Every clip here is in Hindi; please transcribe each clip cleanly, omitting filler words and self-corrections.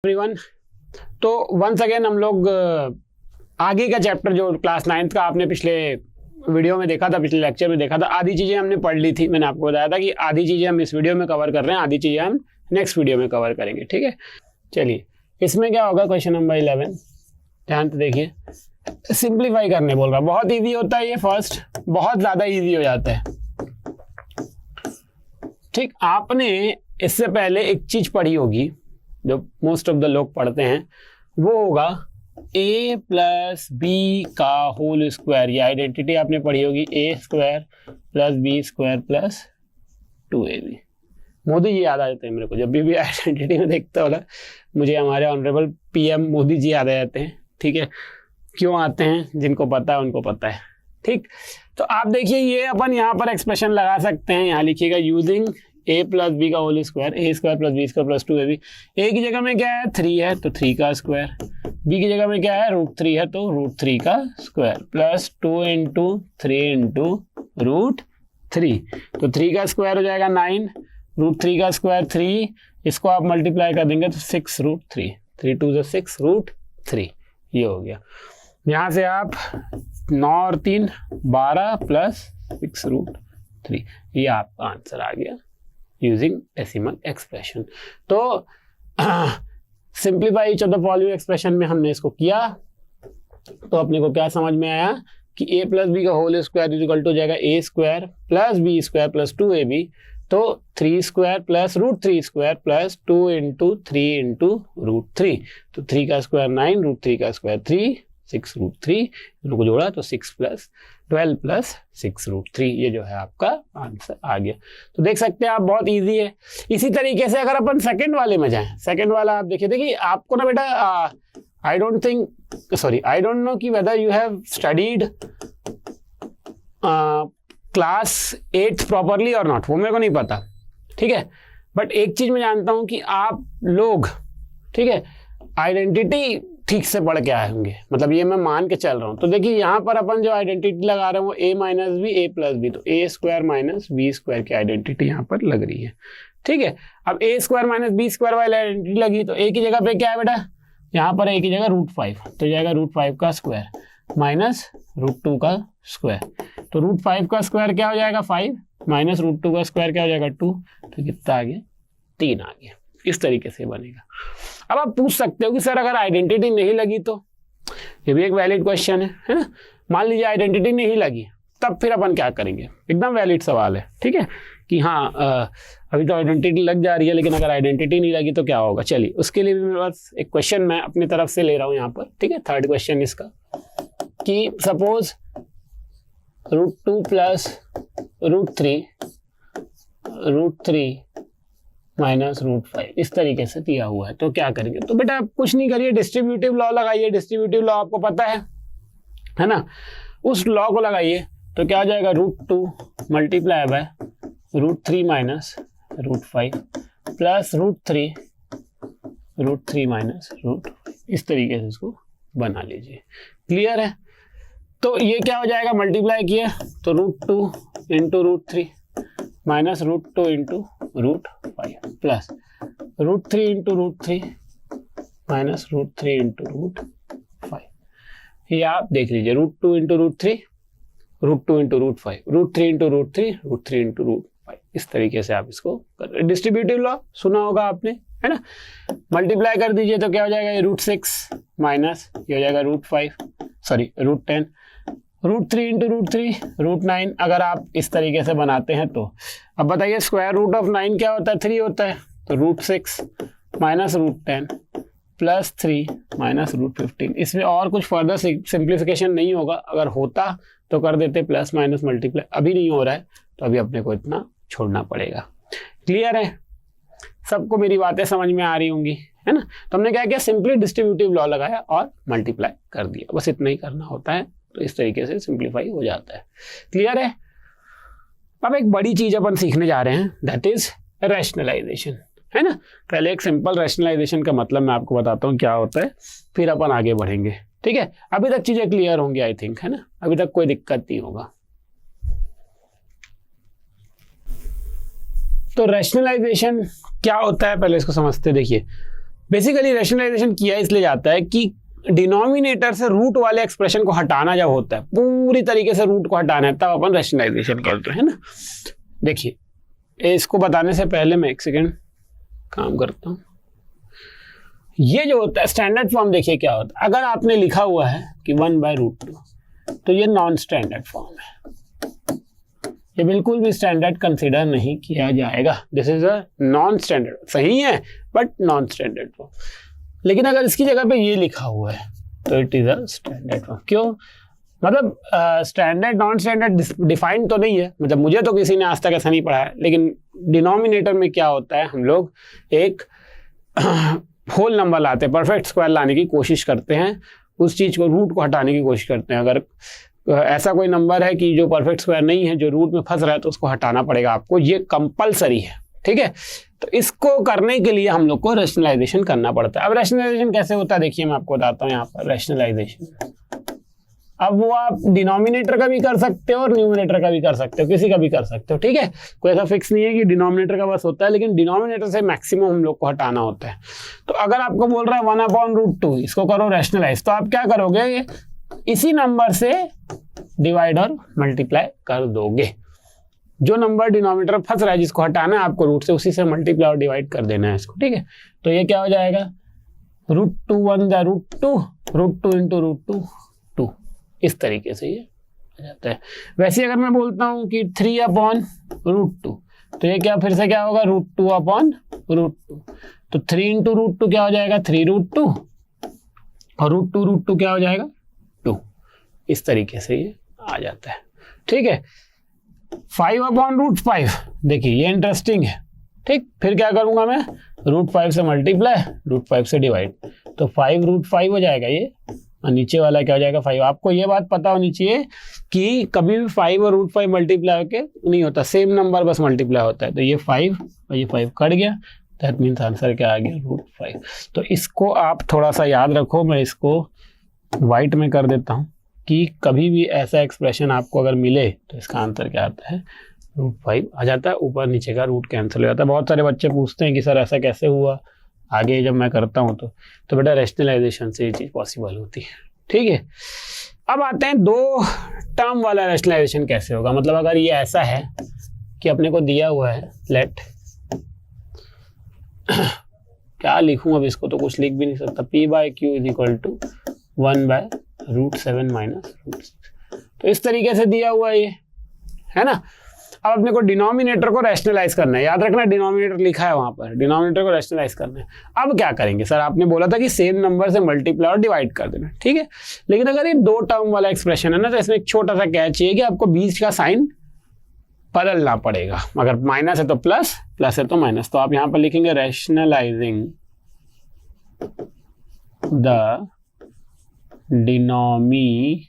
एवरीवन, तो वंस अगेन हम लोग आगे का चैप्टर जो क्लास 9th का आपने पिछले वीडियो में देखा था, पिछले लेक्चर में देखा था, आधी चीज़ें हमने पढ़ ली थी। मैंने आपको बताया था कि आधी चीज़ें हम इस वीडियो में कवर कर रहे हैं, आधी चीज़ें हम नेक्स्ट वीडियो में कवर करेंगे। ठीक है, चलिए इसमें क्या होगा, क्वेश्चन नंबर 11 ध्यान से देखिए। सिंप्लीफाई करने बोल रहा, बहुत ईजी होता है ये, फर्स्ट बहुत ज़्यादा ईजी हो जाता है। ठीक, आपने इससे पहले एक चीज़ पढ़ी होगी जो मोस्ट ऑफ द लोग पढ़ते हैं, वो होगा a प्लस बी का होल स्क्वायर। ये आइडेंटिटी आपने पढ़ी होगी, a square plus B square plus 2ab। Modi ji याद आ जाते हैं मेरे को, जब भी आइडेंटिटी में देखता होला मुझे हमारे ऑनरेबल पीएम मोदी जी याद आ जाते हैं। ठीक है, क्यों आते हैं, जिनको पता है उनको पता है। ठीक, तो आप देखिए ये अपन यहाँ पर एक्सप्रेशन लगा सकते हैं। यहाँ लिखिएगा यूजिंग a प्लस बी का whole square, a square plus B square plus 2ab। a की जगह में क्या है 3 है तो 3 का स्क्वायर, b की जगह में क्या है √3 है तो √3 का स्क्वायर प्लस 2 इंटू 3 इंटू √3, तो 3 का स्क्वायर हो जाएगा 9, √3 का स्क्वायर 3, इसको आप मल्टीप्लाई कर देंगे तो 6 √3, 3 2 = 6 √3, ये हो गया। यहाँ से आप 9 और 3 12 प्लस 6 √3, ये आपका आंसर आ गया यूजिंग डेसिमल एक्सप्रेशन। तो simplify each of the following expression में हमने इसको किया, तो अपने को क्या समझ में आया कि a प्लस बी का whole square is equal to हो जाएगा a square plus B square plus 2ab, तो 3 square plus √3 square plus 2 into 3 into √3, तो 3 का स्क्वायर 9, √3 का स्क्वायर 3, 6 √3, इनको जोड़ा तो 6 प्लस 12 प्लस 6 √3, ये जो है आपका आंसर आ गया। तो देख सकते हैं आप, बहुत इजी है। इसी तरीके से अगर अपन सेकंड वाले में जाएं, सेकंड वाला आप देखिए, देखिए आपको ना बेटा आई डोंट नो कि whether you have studied class 8th properly और नॉट, वो मेरे को नहीं पता। ठीक है, बट एक चीज मैं जानता हूं कि आप लोग, ठीक है, आइडेंटिटी ठीक से पढ़ के आए होंगे, मतलब ये मैं मान के चल रहा हूं। तो देखिए यहाँ पर अपन जो आइडेंटिटी लगा रहे हैं वो a minus b a plus b, तो a square minus b square की आइडेंटिटी यहाँ पर लग रही है। ठीक है, अब a square minus b square वाली आइडेंटिटी लगी, तो a की जगह पे क्या है बेटा, यहाँ पर a की जगह √5, तो जाएगा √5 का स्क्वायर माइनस √2 का स्क्वायर, तो √5 का स्क्वायर क्या हो जाएगा 5 माइनस √2 का स्क्वायर क्या हो जाएगा 2, तो कितना आ गया 3 आ गया। इस तरीके से बनेगा। अब आप पूछ सकते हो कि सर अगर आइडेंटिटी नहीं लगी तो, ये भी एक वैलिड क्वेश्चन है ना। मान लीजिए आइडेंटिटी नहीं लगी, तब फिर अपन क्या करेंगे, एकदम वैलिड सवाल है। ठीक है, कि हाँ अभी तो आइडेंटिटी लग जा रही है, लेकिन अगर आइडेंटिटी नहीं लगी तो क्या होगा। चलिए उसके लिए भी मेरे पास एक क्वेश्चन मैं अपनी तरफ से ले रहा हूँ यहाँ पर। ठीक है, थर्ड क्वेश्चन इसका, कि सपोज √2 प्लस √3 माइनस √5 इस तरीके से दिया हुआ है, तो क्या करेंगे। तो बेटा आप कुछ नहीं करिए, डिस्ट्रीब्यूटिव लॉ लगाइए। डिस्ट्रीब्यूटिव लॉ आपको पता है ना, उस लॉ को लगाइए, तो क्या हो जाएगा √2 multiply by √3 minus √5 plus √3 minus √5, इस तरीके से इसको बना लीजिए। क्लियर है, तो ये क्या हो जाएगा, मल्टीप्लाई किया तो √2 into √3 minus √2 into √5 plus √3 into √3 minus √3 into √5। ये आप देख लीजिए, √2 इंटू √3, √2 इंटू √5, √3 इंटू √3, √3 इंटू √5, इस तरीके से आप इसको कर। डिस्ट्रीब्यूटिव लॉ सुना होगा आपने, है ना। मल्टीप्लाई कर दीजिए तो क्या हो जाएगा, ये √6 माइनस ये हो जाएगा √10, √3 इंटू √3 √9। अगर आप इस तरीके से बनाते हैं तो अब बताइए स्क्वायर रूट ऑफ 9 क्या होता है, 3 होता है, तो √6 माइनस √10 प्लस 3 माइनस √15। इसमें और कुछ फर्दर सिंप्लीफिकेशन नहीं होगा, अगर होता तो कर देते प्लस माइनस मल्टीप्लाई, अभी नहीं हो रहा है तो अभी अपने को इतना छोड़ना पड़ेगा। क्लियर है, सबको मेरी बातें समझ में आ रही होंगी, है ना। तो हमने क्या किया, सिंपली डिस्ट्रीब्यूटिव लॉ लगाया और मल्टीप्लाई कर दिया, बस इतना ही करना होता है। तो इस तरीके से सिंप्लीफाई हो जाता है। क्लियर है। अब एक बड़ी चीज अपन सीखने जा रहे हैं, दैट इज रैशनलाइजेशन, है ना। पहले एक सिंपल रैशनलाइजेशन का मतलब मैं आपको बताता हूँ क्या होता है, फिर अपन आगे बढ़ेंगे। ठीक है, अभी तक चीजें क्लियर होंगी आई थिंक, है ना, अभी तक कोई दिक्कत नहीं होगा। तो रैशनलाइजेशन क्या होता है पहले इसको समझते। देखिए बेसिकली रैशनलाइजेशन किया इसलिए जाता है कि डिनोमिनेटर से रूट वाले एक्सप्रेशन को हटाना जब होता है, पूरी तरीके से रूट को हटाना है, तब अपन रैशनलाइजेशन करते हैं ना। देखिए इसको बताने से पहले मैं एक सेकेंड काम करता हूँ। ये जो होता है स्टैंडर्ड फॉर्म, देखिए क्या होता है। अगर आपने लिखा हुआ है कि 1/√2, तो ये नॉन स्टैंडर्ड फॉर्म है, ये बिल्कुल भी स्टैंडर्ड कंसीडर नहीं किया जाएगा। This is a non standard, सही है बट नॉन स्टैंडर्ड फॉर्म। लेकिन अगर इसकी जगह पे ये लिखा हुआ है तो it is a standard form. क्यों? मतलब स्टैंडर्ड नॉन स्टैंडर्ड डिफाइंड तो नहीं है, मतलब मुझे तो किसी ने आज तक ऐसा नहीं पढ़ा है। लेकिन डिनोमिनेटर में क्या होता है, हम लोग एक होल नंबर लाते हैं, परफेक्ट स्क्वायर लाने की कोशिश करते हैं, उस चीज को, रूट को हटाने की कोशिश करते हैं। अगर ऐसा कोई नंबर है कि जो परफेक्ट स्क्वायर नहीं है, जो रूट में फंस रहा है, तो उसको हटाना पड़ेगा आपको, ये कंपलसरी है, ठीक है। तो इसको करने के लिए हम लोग को रैशनलाइजेशन करना पड़ता है। अब रैशनलाइजेशन कैसे होता है, देखिए मैं आपको बताता हूँ यहाँ पर रैशनलाइजेशन। अब वो आप डिनोमिनेटर का भी कर सकते हो और न्यूमरेटर का भी कर सकते हो, किसी का भी कर सकते हो, ठीक है। कोई ऐसा फिक्स नहीं है कि डिनोमिनेटर का बस होता है, लेकिन डिनोमिनेटर से मैक्सिमम हम लोग को हटाना होता है। तो अगर आपको बोल रहा है 1/√2, इसको करो रैशनलाइज, तो आप क्या करोगे, इसी नंबर से डिवाइड और मल्टीप्लाई कर दोगे। जो नंबर डिनोमिनेटर फंस रहा है, जिसको हटाना है आपको रूट से, उसी से मल्टीप्लाई और डिवाइड कर देना है इसको, ठीक है। तो ये क्या हो जाएगा, √2 1/√2, √2 × √2 2, इस तरीके से ये आ जाता है। वैसे अगर मैं बोलता हूँ कि 3/√2, तो ये क्या फिर से क्या होगा, √2/√2। तो 3 × √2 क्या हो जाएगा, 3√2, और √2 क्या हो जाएगा, 2। इस तरीके से ये आ जाता है, ठीक है। 5/√5, देखिए ये इंटरेस्टिंग है, ठीक। फिर क्या करूंगा मैं, √5 से मल्टीप्लाई, √5 से डिवाइड, तो 5√5 हो जाएगा ये, और नीचे वाला क्या हो जाएगा, 5। आपको ये बात पता होनी चाहिए कि कभी भी 5 और √5 मल्टीप्लाई होके नहीं होता, सेम नंबर बस मल्टीप्लाई होता है। तो ये 5 और ये 5 कट गया, दैट मीन्स आंसर क्या आ गया, √5। तो इसको आप थोड़ा सा याद रखो, मैं इसको वाइट में कर देता हूँ कि कभी भी ऐसा एक्सप्रेशन आपको अगर मिले तो इसका आंसर क्या आता है, √5 आ जाता है। ऊपर नीचे का रूट कैंसिल हो जाता है। बहुत सारे बच्चे पूछते हैं कि सर ऐसा कैसे हुआ, आगे जब मैं करता हूँ तो बेटा रैशनलाइजेशन से ये चीज़ पॉसिबल होती है, ठीक है। अब आते हैं 2 टर्म वाला रैशनलाइजेशन कैसे होगा। मतलब अगर ये ऐसा है कि अपने को दिया हुआ है, लेट क्या लिखूं, अब इसको तो कुछ लिख भी नहीं सकता, p/q = 1/√7 - √6। तो इस तरीके से दिया हुआ ये है ना। अब अपने को डिनोमिनेटर को रैशनलाइज करना है, याद रखना डिनोमिनेटर लिखा है वहां पर, डिनोमिनेटर को रैशनलाइज करना है। अब क्या करेंगे, सर आपने बोला था कि सेम नंबर से मल्टीप्लाई और डिवाइड कर देना, ठीक है। लेकिन अगर ये 2 टर्म वाला एक्सप्रेशन है ना, तो इसमें एक छोटा सा कैच चाहिए कि आपको बीच का साइन बदलना पड़ेगा। अगर माइनस है तो प्लस, प्लस है तो माइनस। तो आप यहाँ पर लिखेंगे रैशनलाइजिंग द डिनोमिनेटर,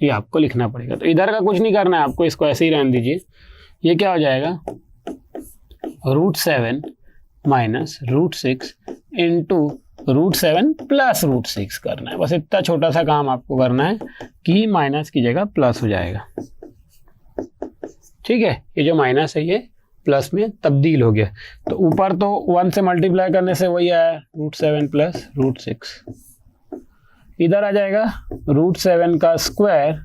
ये आपको लिखना पड़ेगा। तो इधर का कुछ नहीं करना है आपको, इसको ऐसे ही रहने दीजिए। ये क्या हो जाएगा, √7 - √6 × √7 + √6 करना है। बस इतना छोटा सा काम आपको करना है कि माइनस की जगह प्लस हो जाएगा, ठीक है। ये जो माइनस है ये प्लस में तब्दील हो गया। तो ऊपर तो 1 से मल्टीप्लाई करने से वही आया, √7 + √6। इधर आ जाएगा √7 का स्क्वायर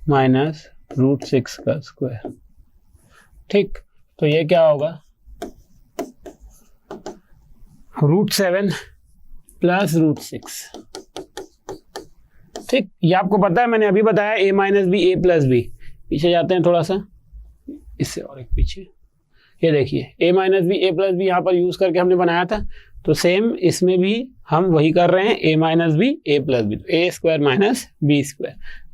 माइनस √6 का स्क्वायर, ठीक। तो ये क्या होगा, √7 + √6, ठीक। ये आपको पता है, मैंने अभी बताया a - b a + b। पीछे जाते हैं थोड़ा सा, इससे और एक पीछे, ये देखिए a - b a + b यहाँ पर यूज करके हमने बनाया था। तो सेम इसमें भी हम वही कर रहे हैं, a - b a + b, तो a² - b²।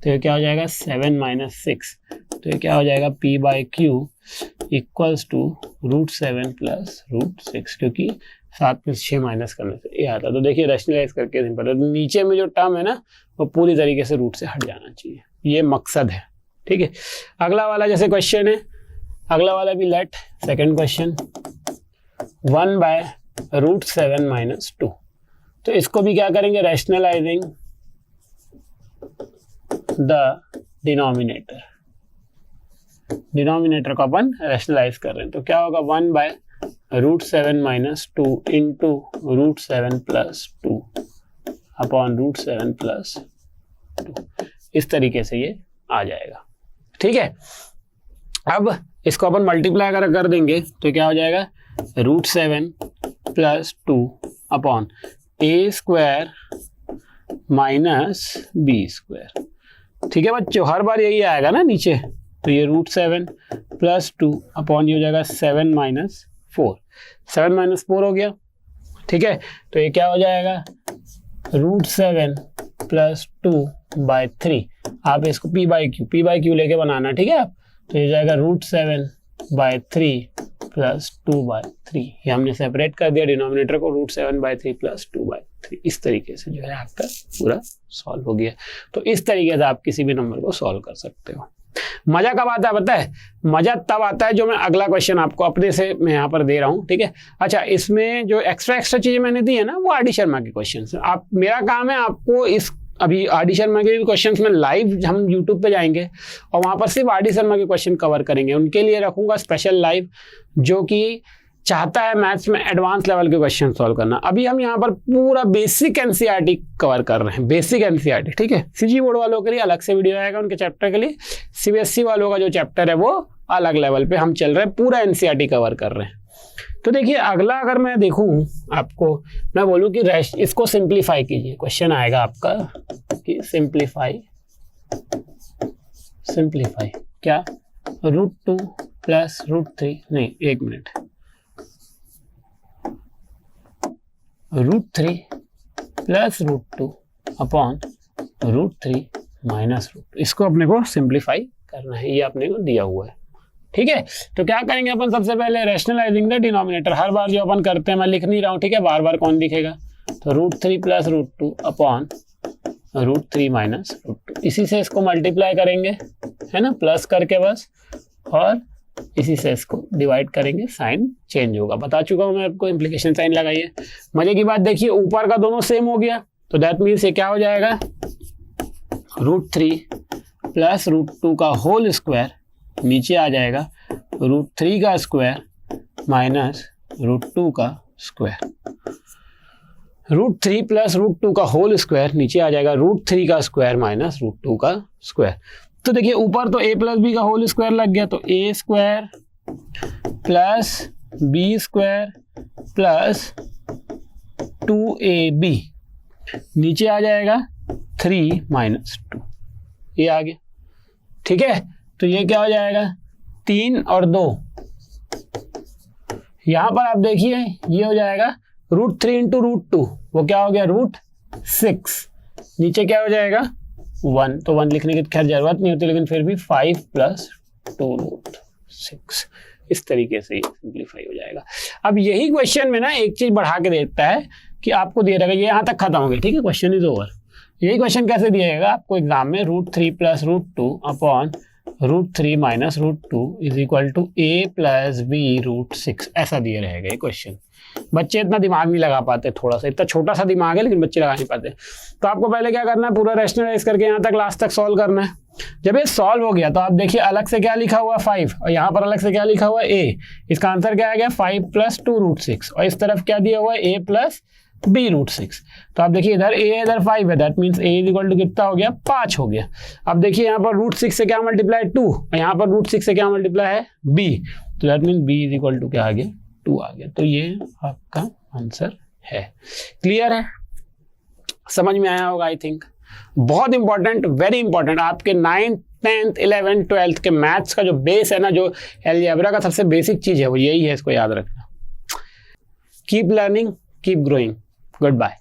तो ये क्या हो जाएगा, 7 - 6। तो ये क्या हो जाएगा, p/q = √7 + √6, क्योंकि 7 में 6 माइनस करने से ये आता है। तो देखिए रैशनलाइज करके सिंपल है। तो नीचे में जो टर्म है ना, वो पूरी तरीके से रूट से हट जाना चाहिए, ये मकसद है, ठीक है। अगला वाला जैसे क्वेश्चन है, अगला वाला भी लेट, सेकेंड क्वेश्चन 1/√7 - 2। तो इसको भी क्या करेंगे, रैशनलाइजिंग द डिनोमिनेटर। डिनोमिनेटर को अपन रैशनलाइज कर रहे हैं, तो क्या होगा 1/√7 minus 2 into √7 plus 2 upon √7 plus 2, इस तरीके से ये आ जाएगा। ठीक है, अब इसको अपन मल्टीप्लाई कर देंगे तो क्या हो जाएगा √7 plus 2 upon a² minus b²। ठीक है बच्चों, हर बार यही आएगा ना नीचे, तो ये √7 प्लस 2 अपॉन ये हो जाएगा 7 माइनस 4, 7 माइनस 4 हो गया। ठीक है, तो ये क्या हो जाएगा √7 प्लस 2/3, आप इसको p/q लेके बनाना। ठीक है, आप तो ये जाएगा √7/3 प्लस 2/3, ये हमने सेपरेट कर दिया डिनोमिनेटर को, √7/3 प्लस 2/3, इस तरीके से जो है आपका पूरा सॉल्व हो गया। तो इस तरीके से आप किसी भी नंबर को सॉल्व कर सकते हो। मजा कब आता है पता है? मजा तब आता है जो मैं अगला क्वेश्चन आपको अपने से मैं यहाँ पर दे रहा हूँ। ठीक है, अच्छा इसमें जो एक्स्ट्रा चीजें मैंने दी है ना, वो आर डी शर्मा के क्वेश्चन। आप, मेरा काम है आपको इस अभी आर डी शर्मा के भी क्वेश्चंस में लाइव हम यूट्यूब पे जाएंगे और वहाँ पर सिर्फ आर डी शर्मा के क्वेश्चन कवर करेंगे। उनके लिए रखूंगा स्पेशल लाइव, जो कि चाहता है मैथ्स में एडवांस लेवल के क्वेश्चन सॉल्व करना। अभी हम यहाँ पर पूरा बेसिक एनसीईआरटी कवर कर रहे हैं, बेसिक एनसीईआरटी। ठीक है, सीजी बोर्ड वालों के लिए अलग से वीडियो आएगा उनके चैप्टर के लिए, सीबीएसई वालों का जो चैप्टर है वो अलग लेवल पे हम चल रहे हैं, पूरा एनसीईआरटी कवर कर रहे हैं। तो देखिए अगला अगर मैं देखूं आपको, मैं बोलूं कि इसको सिंप्लीफाई कीजिए, क्वेश्चन आएगा आपका कि सिंप्लीफाई क्या √2 प्लस √3, नहीं एक मिनट, √3 प्लस √2 अपॉन √3 माइनस √2, इसको अपने को सिंप्लीफाई करना है, ये अपने को दिया हुआ है। ठीक है, तो क्या करेंगे अपन, सबसे पहले रैशनलाइजिंग द डिनोमिनेटर, हर बार जो अपन करते हैं, मैं लिख नहीं रहा हूँ, ठीक है, बार बार कौन लिखेगा, तो √3 प्लस √2 अपॉन √3 माइनस √2, इसी से इसको मल्टीप्लाई करेंगे, है ना, प्लस करके बस, और इसी से इसको डिवाइड करेंगे, साइन चेंज होगा, बता चुका हूँ मैं आपको, इम्प्लीकेशन साइन लगाइए। मजे की बात देखिए, ऊपर का दोनों सेम हो गया, तो दैट मीन्स ये क्या हो जाएगा √3 प्लस √2 का होल स्क्वायर, नीचे आ जाएगा √3 का स्क्वायर माइनस √2 का स्क्वायर, √3 प्लस √2 का होल स्क्वायर, नीचे आ जाएगा √3 का स्क्वायर माइनस √2 का स्क्वायर। तो देखिए ऊपर तो a प्लस बी का होल स्क्वायर लग गया, तो a² plus b² plus 2ab, नीचे आ जाएगा 3 माइनस 2, ये आ गया। ठीक है, तो ये क्या हो जाएगा 3 और 2, यहां पर आप देखिए ये हो जाएगा √3 इंटू √2, वो क्या हो गया √6, नीचे क्या हो जाएगा 1, तो 1 लिखने की खैर जरूरत नहीं होती, लेकिन फिर भी 5 प्लस 2√6, इस तरीके से ये सिंप्लीफाई हो जाएगा। अब यही क्वेश्चन में ना एक चीज बढ़ा के देता है कि आपको दे रहेगा, ये यहाँ तक खत्म हो गया, ठीक है, क्वेश्चन इज ओवर। यही क्वेश्चन कैसे दिएगा आपको एग्जाम में, √3 plus √2 upon √3 minus √2 is equal to a plus b √6, ऐसा दिए रहेगा ये क्वेश्चन। बच्चे इतना दिमाग नहीं लगा पाते, थोड़ा सा, इतना छोटा सा दिमाग है लेकिन बच्चे लगा नहीं पाते। तो आपको पहले क्या करना है, पूरा रैशनलाइज करके यहाँ तक लास्ट तक सॉल्व करना है। जब ये सॉल्व हो गया तो आप देखिए अलग से क्या लिखा हुआ 5 और यहाँ पर अलग से क्या लिखा हुआ a, इसका आंसर क्या आ गया 5 प्लस 2√6, और इस तरफ क्या दिया हुआ है a प्लस b √6। तो आप देखिए इधर a है इधर 5 है, that means a is equal to कितना हो गया 5 हो गया। अब देखिए यहाँ पर √6 से क्या मल्टीप्लाई 2, और यहाँ पर √6 से क्या मल्टीप्लाई है b, तो that means b is equal to क्या आ गया 2 आ गया। तो ये आपका आंसर है। क्लियर है, समझ में आया होगा आई थिंक। बहुत इंपॉर्टेंट, वेरी इंपॉर्टेंट, आपके 9th 10th 11th 12th के मैथ्स का जो बेस है ना, जो अलजेब्रा का सबसे बेसिक चीज है वो यही है, इसको याद रखना। Keep learning, keep growing, good bye.